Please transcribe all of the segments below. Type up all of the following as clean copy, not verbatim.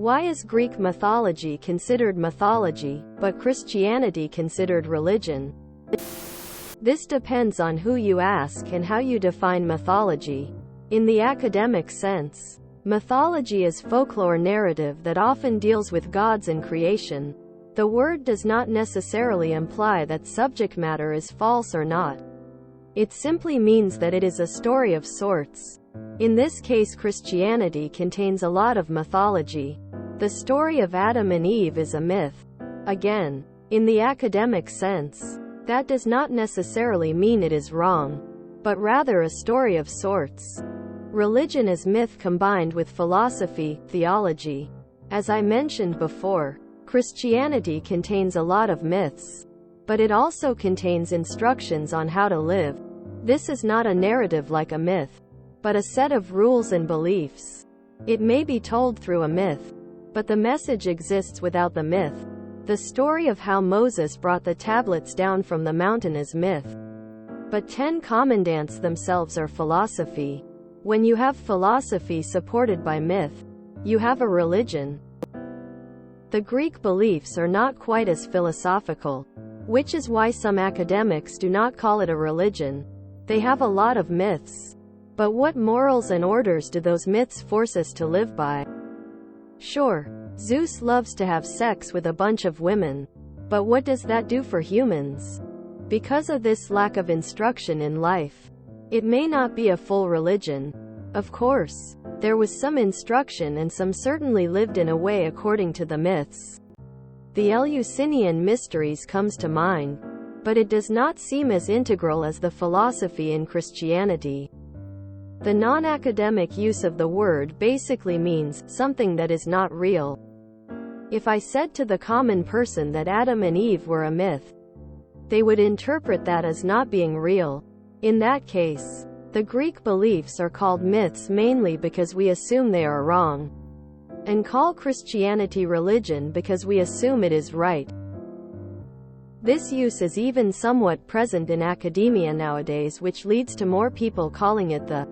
Why is Greek mythology considered mythology, but Christianity considered religion? This depends on who you ask and how you define mythology. In the academic sense, mythology is folklore narrative that often deals with gods and creation. The word does not necessarily imply that subject matter is false or not. It simply means that it is a story of sorts. In this case, Christianity contains a lot of mythology. The story of Adam and Eve is a myth. Again, in the academic sense, that does not necessarily mean it is wrong, but rather a story of sorts. Religion is myth combined with philosophy, theology. As I mentioned before, Christianity contains a lot of myths, but it also contains instructions on how to live. This is not a narrative like a myth, but a set of rules and beliefs. It may be told through a myth, but the message exists without the myth. The story of how Moses brought the tablets down from the mountain is myth, but 10 commandments themselves are philosophy. When you have philosophy supported by myth, you have a religion. The Greek beliefs are not quite as philosophical, which is why some academics do not call it a religion. They have a lot of myths. But what morals and orders do those myths force us to live by? Sure, Zeus loves to have sex with a bunch of women. But what does that do for humans? Because of this lack of instruction in life, it may not be a full religion. Of course, there was some instruction and some certainly lived in a way according to the myths. The Eleusinian Mysteries comes to mind, but it does not seem as integral as the philosophy in Christianity. The non-academic use of the word basically means something that is not real. If I said to the common person that Adam and Eve were a myth, they would interpret that as not being real. In that case, the Greek beliefs are called myths mainly because we assume they are wrong, and call Christianity religion because we assume it is right. This use is even somewhat present in academia nowadays, which leads to more people calling it the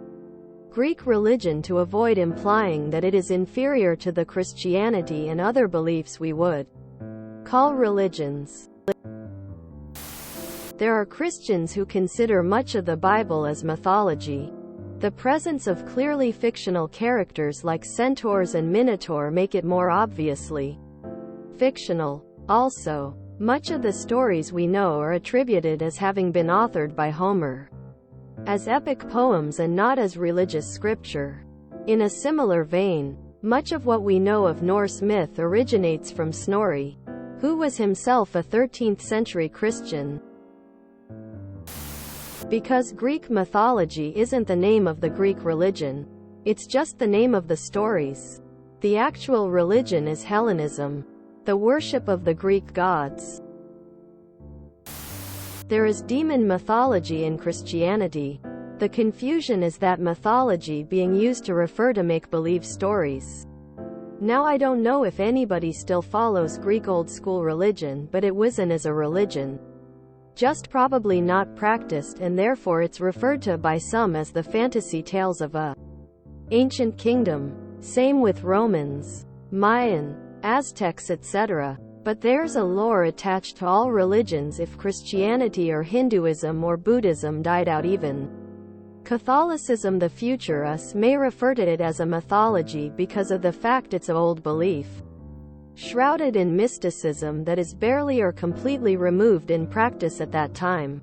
Greek religion to avoid implying that it is inferior to the Christianity and other beliefs we would call religions. There are Christians who consider much of the Bible as mythology. The presence of clearly fictional characters like centaurs and minotaur make it more obviously fictional. Also, much of the stories we know are attributed as having been authored by Homer, as epic poems and not as religious scripture. In a similar vein, much of what we know of Norse myth originates from Snorri, who was himself a 13th century Christian. Because Greek mythology isn't the name of the Greek religion, it's just the name of the stories. The actual religion is Hellenism, the worship of the Greek gods. There is demon mythology in Christianity. The confusion is that mythology being used to refer to make-believe stories. Now I don't know if anybody still follows Greek old-school religion, but it wasn't as a religion. Just probably not practiced, and therefore it's referred to by some as the fantasy tales of a ancient kingdom. Same with Romans, Mayan, Aztecs, etc. But there's a lore attached to all religions. If Christianity or Hinduism or Buddhism died out, even Catholicism, the future us may refer to it as a mythology because of the fact it's an old belief, shrouded in mysticism that is barely or completely removed in practice at that time.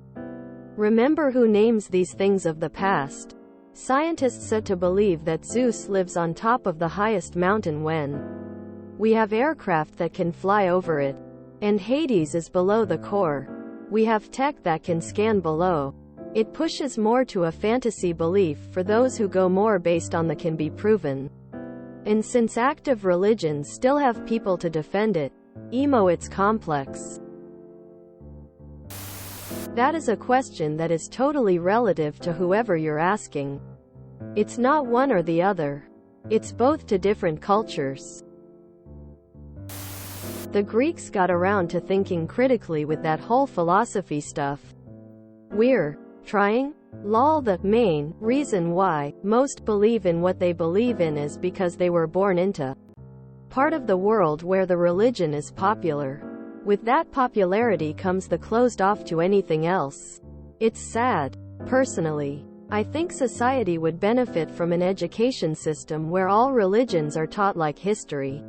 Remember who names these things of the past. Scientists said to believe that Zeus lives on top of the highest mountain when we have aircraft that can fly over it, and Hades is below the core. We have tech that can scan below. It pushes more to a fantasy belief for those who go more based on the can be proven. And since active religions still have people to defend it, it's complex. That is a question that is totally relative to whoever you're asking. It's not one or the other. It's both to different cultures. The Greeks got around to thinking critically with that whole philosophy stuff. We're trying? Lol. The main reason why most believe in what they believe in is because they were born into part of the world where the religion is popular. With that popularity comes the closed off to anything else. It's sad. Personally, I think society would benefit from an education system where all religions are taught like history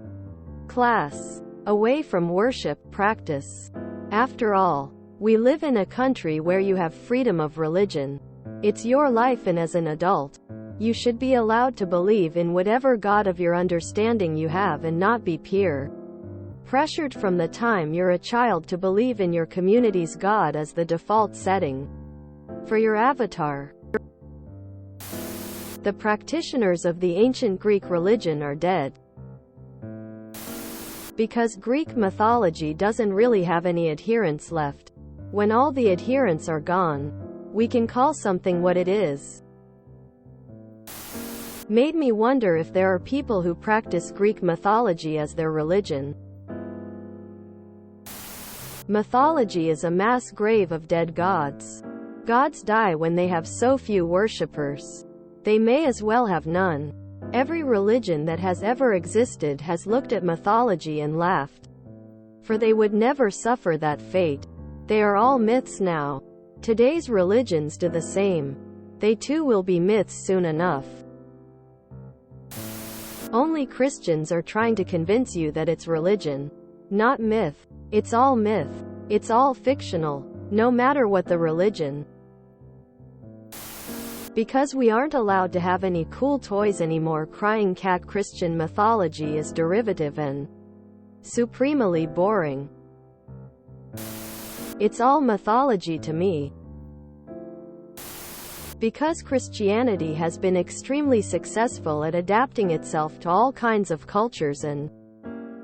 class, away from worship practice. After all, we live in a country where you have freedom of religion. It's your life, and as an adult, you should be allowed to believe in whatever God of your understanding you have and not be peer pressured from the time you're a child to believe in your community's God as the default setting for your avatar. The practitioners of the ancient Greek religion are dead. Because Greek mythology doesn't really have any adherents left. When all the adherents are gone, we can call something what it is. Made me wonder if there are people who practice Greek mythology as their religion. Mythology is a mass grave of dead gods. Gods die when they have so few worshippers. They may as well have none. Every religion that has ever existed has looked at mythology and laughed, for they would never suffer that fate. They are all myths now. Today's religions do the same. They too will be myths soon enough. Only Christians are trying to convince you that it's religion, not myth. It's all myth. It's all fictional, no matter what the religion. Because we aren't allowed to have any cool toys anymore, crying cat Christian mythology is derivative and supremely boring. It's all mythology to me. Because Christianity has been extremely successful at adapting itself to all kinds of cultures and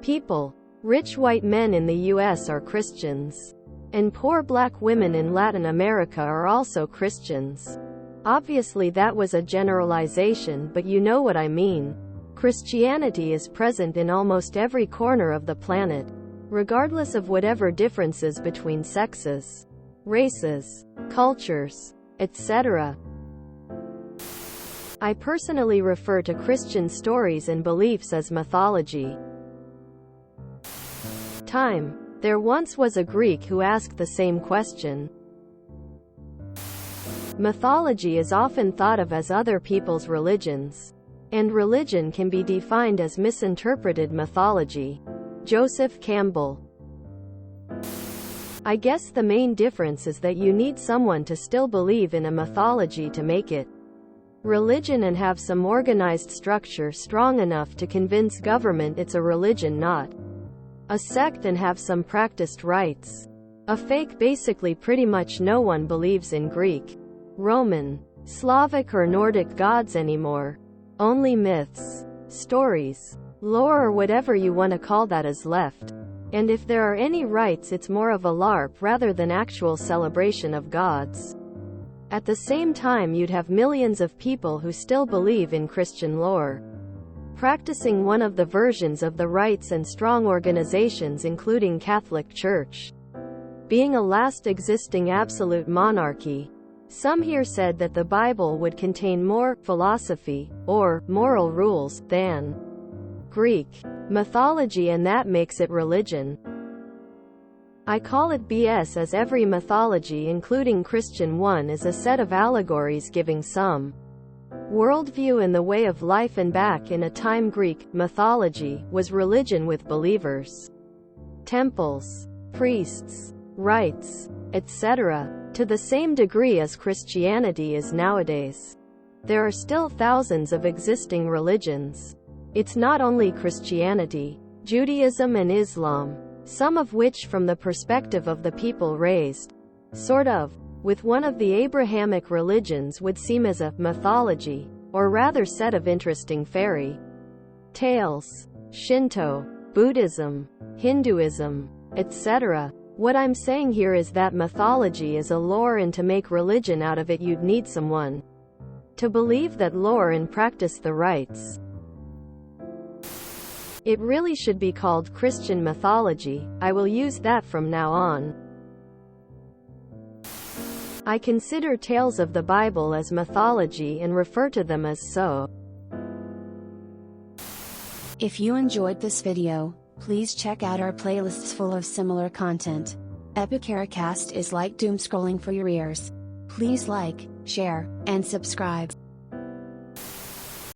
people. Rich white men in the US are Christians. And poor black women in Latin America are also Christians. Obviously that was a generalization, but you know what I mean. Christianity is present in almost every corner of the planet, regardless of whatever differences between sexes, races, cultures, etc. I personally refer to Christian stories and beliefs as mythology. There once was a Greek who asked the same question. Mythology is often thought of as other people's religions, and religion can be defined as misinterpreted mythology. Joseph Campbell. I guess the main difference is that you need someone to still believe in a mythology to make it religion and have some organized structure strong enough to convince government it's a religion, not a sect, and have some practiced rites. A fake. Basically pretty much no one believes in Greek, Roman, Slavic or Nordic gods anymore. Only myths, stories, lore or whatever you want to call that is left. And if there are any rites, it's more of a LARP rather than actual celebration of gods. At the same time, you'd have millions of people who still believe in Christian lore, practicing one of the versions of the rites, and strong organizations including Catholic Church being a last existing absolute monarchy. Some here said that the Bible would contain more philosophy or moral rules than Greek mythology, and that makes it religion. I call it BS, as every mythology, including Christian one, is a set of allegories giving some worldview and the way of life, and back in a time Greek mythology was religion with believers, temples, priests, rites, etc., to the same degree as Christianity is nowadays. There are still thousands of existing religions. It's not only Christianity, Judaism and Islam, some of which from the perspective of the people raised, sort of, with one of the Abrahamic religions would seem as a mythology, or rather set of interesting fairy tales. Shinto, Buddhism, Hinduism, etc. What I'm saying here is that mythology is a lore, and to make religion out of it you'd need someone to believe that lore and practice the rites. It really should be called Christian mythology. I will use that from now on. I consider tales of the Bible as mythology and refer to them as so. If you enjoyed this video, please check out our playlists full of similar content. Epicaricast is like doom scrolling for your ears. Please like, share, and subscribe.